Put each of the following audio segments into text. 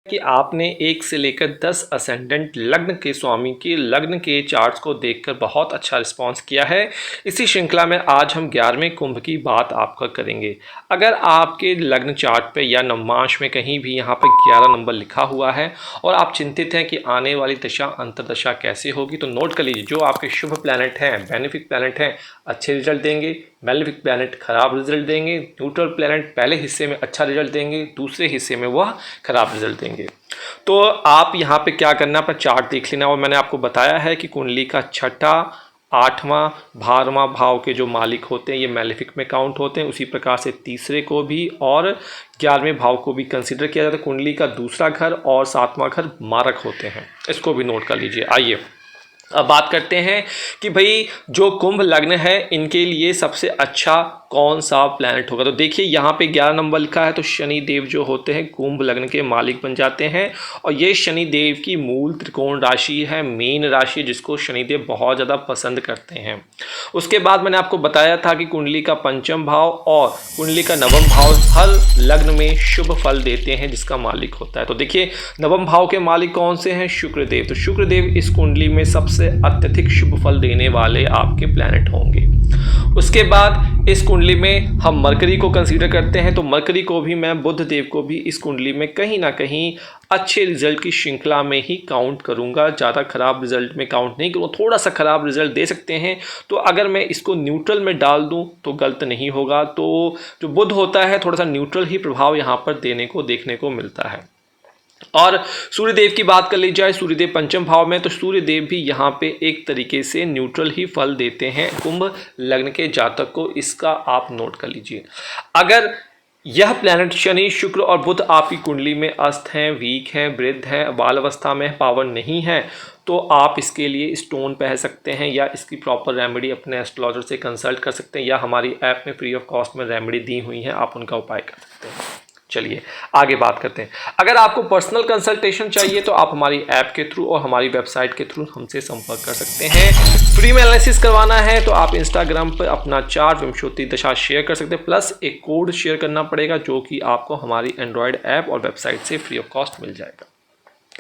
कि आपने 1 से लेकर 10 असेंडेंट लग्न के स्वामी के लग्न के चार्ट्स को देखकर बहुत अच्छा रिस्पांस किया है। इसी श्रृंखला में आज हम 11वें कुंभ की बात आपका करेंगे। अगर आपके लग्न चार्ट पे या नवमांश में कहीं भी यहाँ पे 11 नंबर लिखा हुआ है और आप चिंतित हैं कि आने वाली दशा अंतर्दशा कैसे होगी, तो नोट कर लीजिए, जो आपके शुभ प्लैनेट हैं, बेनिफिक प्लैनेट हैं, अच्छे रिजल्ट देंगे। मेलेफिक प्लैनेट खराब रिजल्ट देंगे। न्यूट्रल प्लैनेट पहले हिस्से में अच्छा रिजल्ट देंगे, दूसरे हिस्से में वह खराब रिजल्ट देंगे। तो आप यहाँ पे क्या करना, अपना चार्ट देख लेना। और मैंने आपको बताया है कि कुंडली का छठा, 8वां, 12वां भाव के जो मालिक होते हैं ये मेलेफिक में काउंट होते हैं। उसी प्रकार से तीसरे को भी और 11वें भाव को भी कंसीडर किया जाता है। कुंडली का दूसरा घर और 7वां घर मारक होते हैं, इसको भी नोट कर लीजिए। आइए अब बात करते हैं कि भाई जो कुंभ लग्न है इनके लिए सबसे अच्छा कौन सा प्लैनेट होगा। तो देखिए यहाँ पे 11 नंबर लिखा है, तो शनि देव जो होते हैं कुंभ लग्न के मालिक बन जाते हैं। और ये शनि देव की मूल त्रिकोण राशि है, मेन राशि, जिसको शनि देव बहुत ज़्यादा पसंद करते हैं। उसके बाद मैंने आपको बताया था कि कुंडली का 5वां भाव और कुंडली का 9वां भाव हर लग्न में शुभ फल देते हैं, जिसका मालिक होता है। तो देखिए 9वां भाव के मालिक कौन से हैं, शुक्र देव। तो शुक्र देव इस कुंडली में सबसे अत्यधिक शुभ फल देने वाले आपके प्लैनेट होंगे। उसके बाद इस कुंडली में हम मरकरी को कंसीडर करते हैं, तो मरकरी को भी मैं, बुध देव को भी इस कुंडली में कहीं ना कहीं अच्छे रिजल्ट की श्रृंखला में ही काउंट करूंगा। ज़्यादा खराब रिजल्ट में काउंट नहीं करूँगा, थोड़ा सा खराब रिजल्ट दे सकते हैं। तो अगर मैं इसको न्यूट्रल में डाल दूं तो गलत नहीं होगा। तो जो बुध होता है थोड़ा सा न्यूट्रल ही प्रभाव यहाँ पर देने को देखने को मिलता है। और सूर्यदेव की बात कर ली जाए, सूर्यदेव 5वें भाव में, तो सूर्यदेव भी यहाँ पे एक तरीके से न्यूट्रल ही फल देते हैं कुंभ लग्न के जातक को। इसका आप नोट कर लीजिए। अगर यह प्लैनेट शनि, शुक्र और बुध आपकी कुंडली में अस्त हैं, वीक हैं, वृद्ध हैं, बाल अवस्था में, पावर नहीं है, तो आप इसके लिए स्टोन पहन सकते हैं या इसकी प्रॉपर रेमेडी अपने एस्ट्रोलॉजर से कंसल्ट कर सकते हैं, या हमारी ऐप में फ्री ऑफ कॉस्ट में रेमेडी दी हुई है, आप उनका उपाय कर सकते हैं। चलिए आगे बात करते हैं। अगर आपको पर्सनल कंसल्टेशन चाहिए तो आप हमारी ऐप के थ्रू और हमारी वेबसाइट के थ्रू हमसे संपर्क कर सकते हैं। फ्री में एनालिसिस करवाना है तो आप इंस्टाग्राम पर अपना चार्ट विंशोत्ति दशा शेयर कर सकते हैं, प्लस एक कोड शेयर करना पड़ेगा जो कि आपको हमारी एंड्रॉयड ऐप और वेबसाइट से फ्री ऑफ कॉस्ट मिल जाएगा।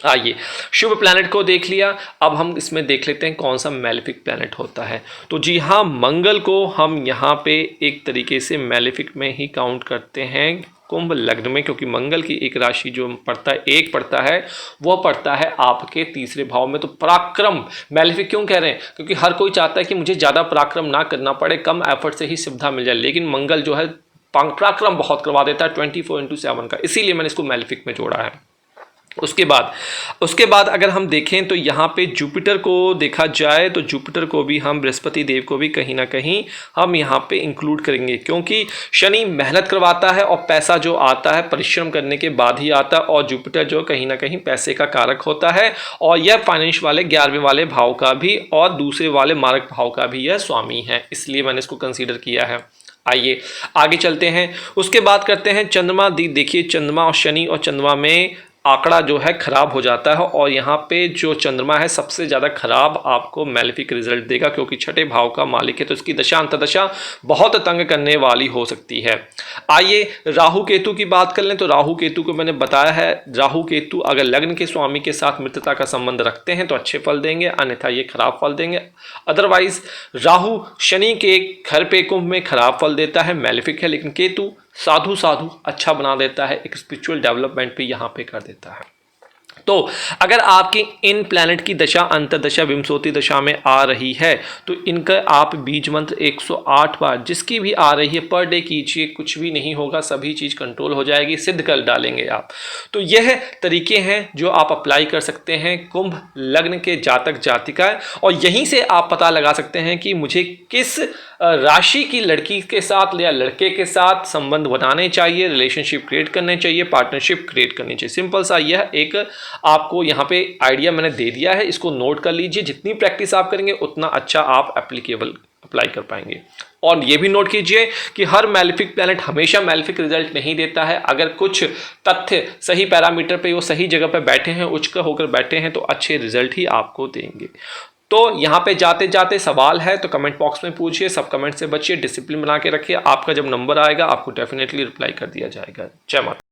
आइए शुभ प्लैनेट को देख लिया, अब हम इसमें देख लेते हैं कौन सा मेलेफिक प्लैनेट होता है। तो जी हाँ, मंगल को हम यहाँ पे एक तरीके से मेलेफिक में ही काउंट करते हैं कुंभ लग्न में, क्योंकि मंगल की एक राशि जो पड़ता है, एक पड़ता है, वह पड़ता है आपके तीसरे भाव में। तो पराक्रम मेलेफिक क्यों कह रहे हैं, क्योंकि हर कोई चाहता है कि मुझे ज़्यादा पराक्रम ना करना पड़े, कम एफर्ट से ही सुविधा मिल जाए, लेकिन मंगल जो है पराक्रम बहुत करवा देता है 24/7 का, इसीलिए मैंने इसको मेलेफिक में जोड़ा है। उसके बाद अगर हम देखें तो यहाँ पे जुपिटर को देखा जाए, तो जुपिटर को भी हम, बृहस्पति देव को भी कहीं ना कहीं हम यहाँ पे इंक्लूड करेंगे, क्योंकि शनि मेहनत करवाता है और पैसा जो आता है परिश्रम करने के बाद ही आता है, और जुपिटर जो कहीं ना कहीं पैसे का कारक होता है, और यह फाइनेंस वाले 11वें वाले भाव का भी और दूसरे वाले मारक भाव का भी यह स्वामी है, इसलिए मैंने इसको कंसीडर किया है। आइए आगे चलते हैं। उसके बाद करते हैं चंद्रमा। देखिए चंद्रमा और शनि और चंद्रमा में आंकड़ा जो है खराब हो जाता है, और यहाँ पे जो चंद्रमा है सबसे ज़्यादा खराब आपको मेलेफिक रिजल्ट देगा, क्योंकि छठे भाव का मालिक है, तो इसकी दशा अंतर्दशा बहुत तंग करने वाली हो सकती है। आइए राहु केतु की बात कर लें, तो राहु केतु को मैंने बताया है, राहु केतु अगर लग्न के स्वामी के साथ मित्रता का संबंध रखते हैं तो अच्छे फल देंगे, अन्यथा ये खराब फल देंगे। अदरवाइज राहु शनि के घर पे कुंभ में खराब फल देता है, मेलेफिक है, लेकिन केतु साधु अच्छा बना देता है, एक स्पिरिचुअल डेवलपमेंट भी यहाँ पे कर देता है। तो अगर आपकी इन प्लैनेट की दशा अंतर्दशा विंशोत्ति दशा में आ रही है तो इनका आप बीज मंत्र 108 बार जिसकी भी आ रही है पर डे कीजिए, कुछ भी नहीं होगा, सभी चीज़ कंट्रोल हो जाएगी, सिद्ध कर डालेंगे आप। तो यह तरीके हैं जो आप अप्लाई कर सकते हैं कुंभ लग्न के जातक जातिका, और यहीं से आप पता लगा सकते हैं कि मुझे किस राशि की लड़की के साथ या लड़के के साथ संबंध बनाने चाहिए, रिलेशनशिप क्रिएट करने चाहिए, पार्टनरशिप क्रिएट करनी चाहिए। सिंपल सा यह एक आपको यहाँ पे आइडिया मैंने दे दिया है, इसको नोट कर लीजिए। जितनी प्रैक्टिस आप करेंगे उतना अच्छा आप अप्लाई कर पाएंगे। और ये भी नोट कीजिए कि हर मेलेफिक प्लैनेट हमेशा मेलेफिक रिजल्ट नहीं देता है। अगर कुछ तथ्य सही पैरामीटर पे वो सही जगह पे बैठे हैं, उच्च होकर बैठे हैं, तो अच्छे रिजल्ट ही आपको देंगे। तो यहाँ पे जाते जाते सवाल है तो कमेंट बॉक्स में पूछिए, सब कमेंट से बचिए, डिसिप्लिन बना के रखिए। आपका जब नंबर आएगा आपको डेफिनेटली रिप्लाई कर दिया जाएगा। जय माता।